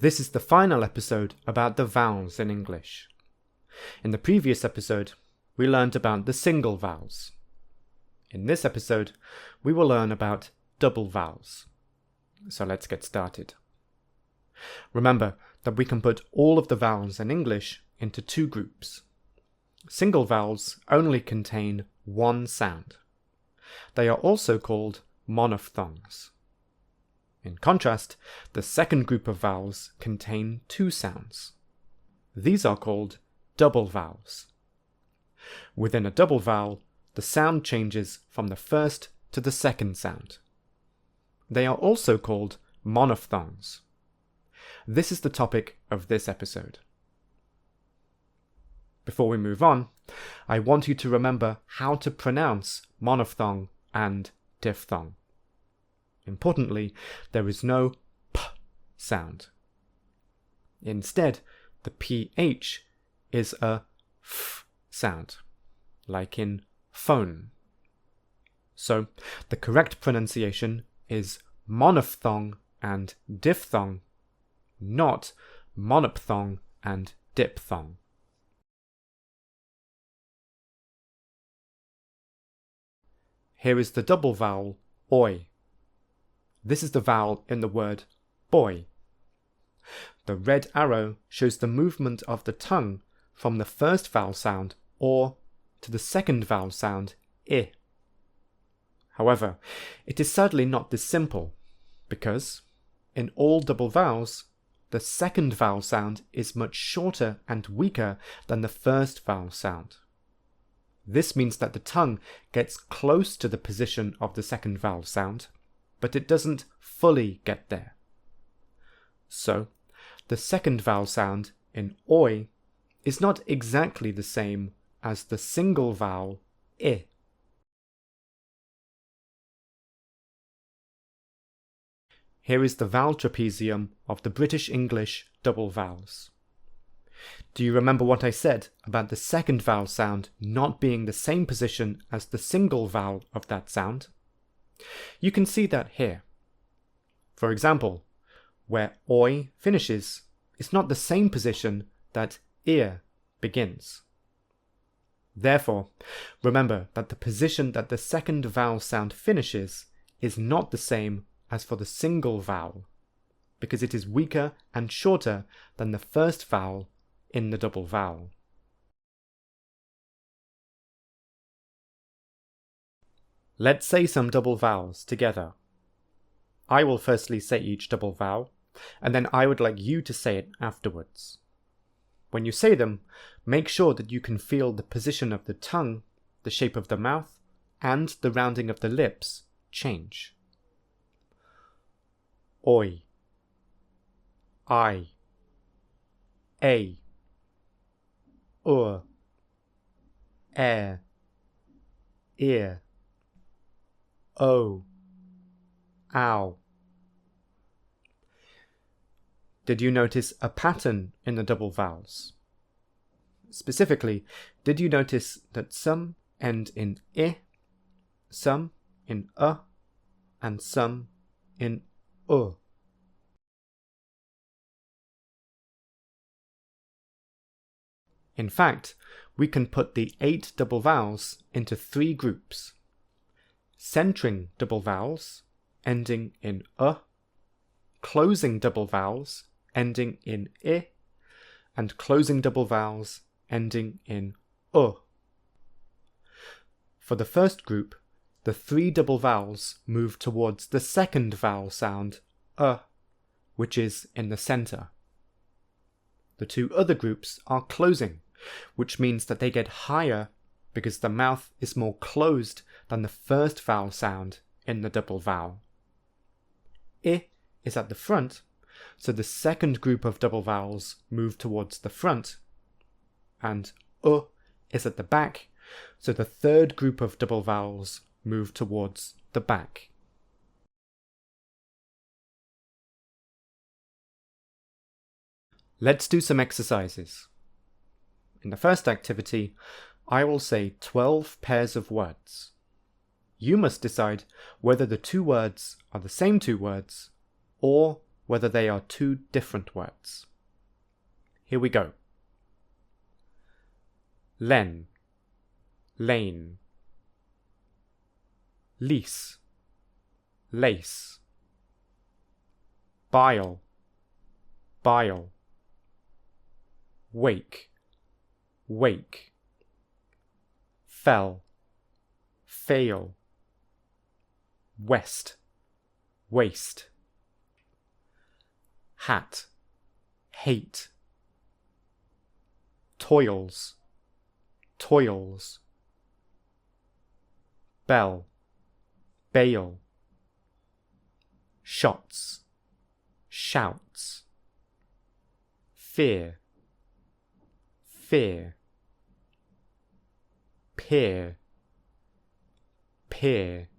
This is the final episode about the vowels in English. In the previous episode, we learned about the single vowels. In this episode, we will learn about double vowels. So let's get started. Remember that we can put all of the vowels in English into two groups. Single vowels only contain one sound. They are also called monophthongs. In contrast, the second group of vowels contain two sounds. These are called double vowels. Within a double vowel, the sound changes from the first to the second sound. They are also called monophthongs. This is the topic of this episode. Before we move on, I want you to remember how to pronounce monophthong and diphthong. Importantly, there is no p sound. Instead, the ph is a f sound, like in phone. So, the correct pronunciation is monophthong and diphthong, not monophthong and diphthong. Here is the double vowel oi. This is the vowel in the word boy. The red arrow shows the movement of the tongue from the first vowel sound or to the second vowel sound I. However, it is sadly not this simple, because in all double vowels, the second vowel sound is much shorter and weaker than the first vowel sound. This means that the tongue gets close to the position of the second vowel sound, but it doesn't fully get there. So, the second vowel sound in oi is not exactly the same as the single vowel I. Here is the vowel trapezium of the British English double vowels. Do you remember what I said about the second vowel sound not being the same position as the single vowel of that sound? You can see that here. For example, where oi finishes is not the same position that ear begins. Therefore, remember that the position that the second vowel sound finishes is not the same as for the single vowel, because it is weaker and shorter than the first vowel in the double vowel. Let's say some double vowels together. I will firstly say each double vowel, and then I would like you to say it afterwards. When you say them, make sure that you can feel the position of the tongue, the shape of the mouth, and the rounding of the lips change. Oi, I, a, air, ear, o, ow. Did you notice a pattern in the double vowels? Specifically, did you notice that some end in I, some in and some in u? In fact, we can put the 8 double vowels into 3 groups. Centering double vowels, ending in closing double vowels, ending in I, and closing double vowels, ending in u. For the first group, the 3 double vowels move towards the second vowel sound, which is in the center. The 2 other groups are closing, which means that they get higher because the mouth is more closed than the first vowel sound in the double vowel. I is at the front, so the second group of double vowels move towards the front, and U is at the back, so the third group of double vowels move towards the back. Let's do some exercises. In the first activity, I will say 12 pairs of words. You must decide whether the 2 words are the same 2 words or whether they are two different words. Here we go. Len, lane. Lease, lace. Bile, bile. Wake, wake. Fell, fail. West, waste. Hat, hate. Toils, toils. Bell, bail. Shots, shouts. Fear, fear. Peer, peer.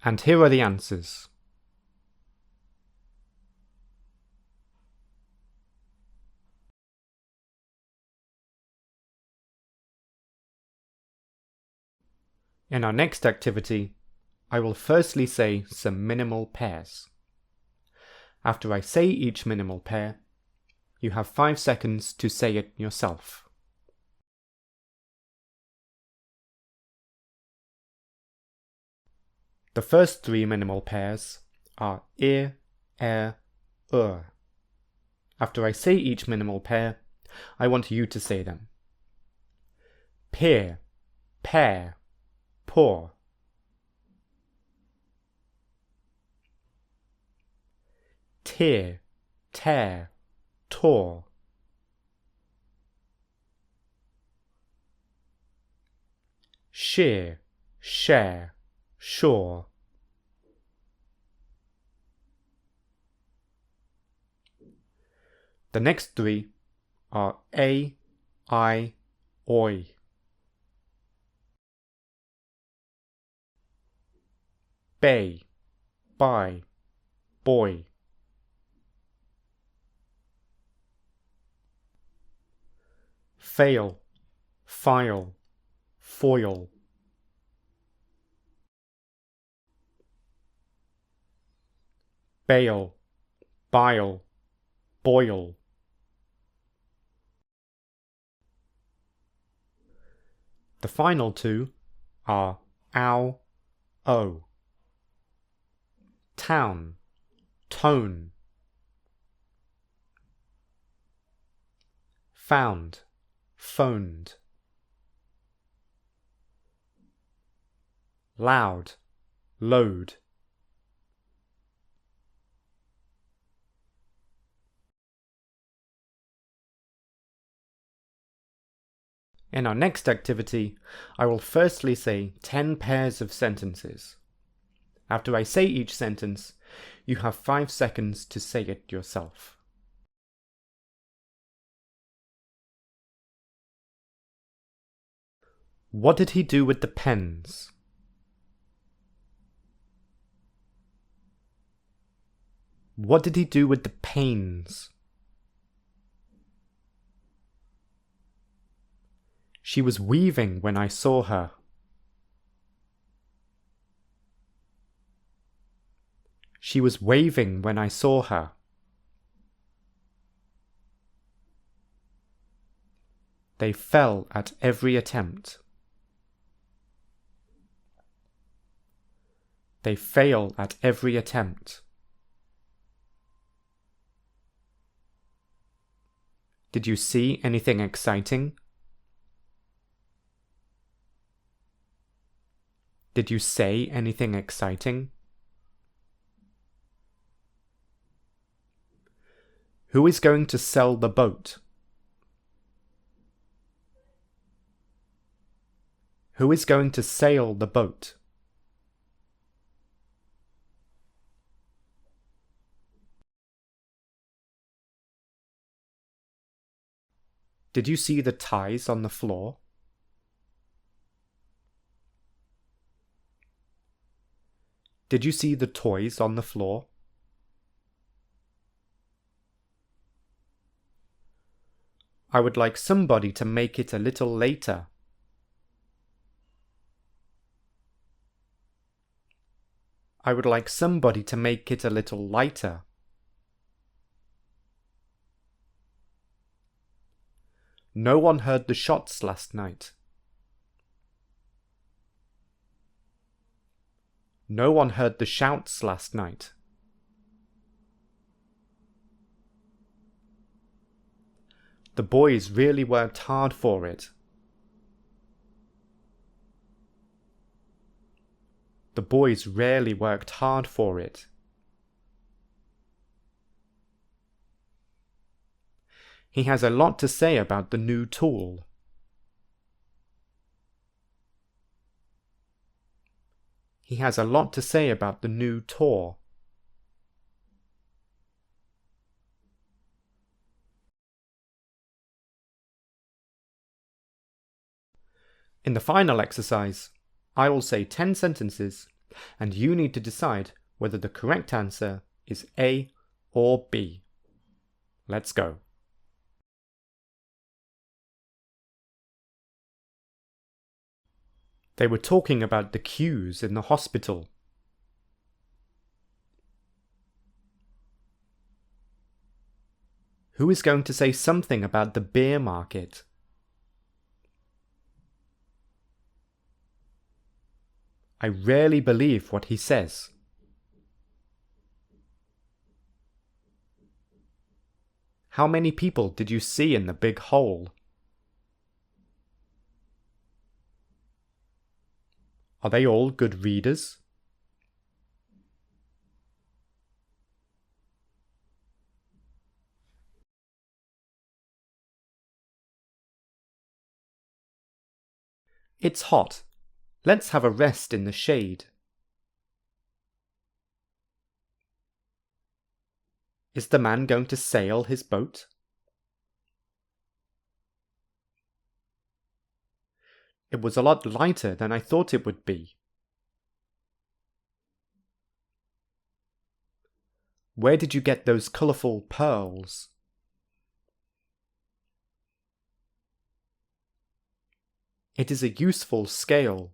And here are the answers. In our next activity, I will firstly say some minimal pairs. After I say each minimal pair, you have 5 seconds to say it yourself. The first 3 minimal pairs are ear, air, After I say each minimal pair, I want you to say them. Pear, pair, pour. Tear, tear, tore. Shear, share, shore. The next 3 are a, I, oi. Bay, by, boy. Fail, file, foil. Bail, bile, boil. The final 2 are ow, o. Town, tone. Found, phoned. Loud, load. In our next activity, I will firstly say 10 pairs of sentences. After I say each sentence, you have 5 seconds to say it yourself. What did he do with the pens? What did he do with the pains? She was weaving when I saw her. She was waving when I saw her. They fell at every attempt. They fail at every attempt. Did you see anything exciting? Did you say anything exciting? Who is going to sell the boat? Who is going to sail the boat? Did you see the ties on the floor? Did you see the toys on the floor? I would like somebody to make it a little later. I would like somebody to make it a little lighter. No one heard the shots last night. No one heard the shouts last night. The boys really worked hard for it. The boys rarely worked hard for it. He has a lot to say about the new tool. He has a lot to say about the new tour. In the final exercise, I will say 10 sentences, and you need to decide whether the correct answer is A or B. Let's go. They were talking about the queues in the hospital. Who is going to say something about the beer market? I rarely believe what he says. How many people did you see in the big hole? Are they all good readers? It's hot. Let's have a rest in the shade. Is the man going to sail his boat? It was a lot lighter than I thought it would be. Where did you get those colourful pearls? It is a useful scale.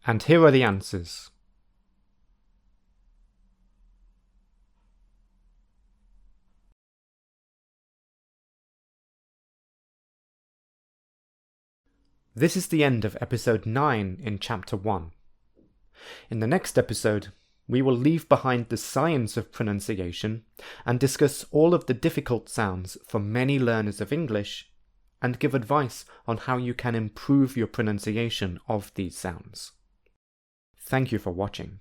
And here are the answers. This is the end of episode 9 in chapter 1. In the next episode, we will leave behind the science of pronunciation and discuss all of the difficult sounds for many learners of English and give advice on how you can improve your pronunciation of these sounds. Thank you for watching.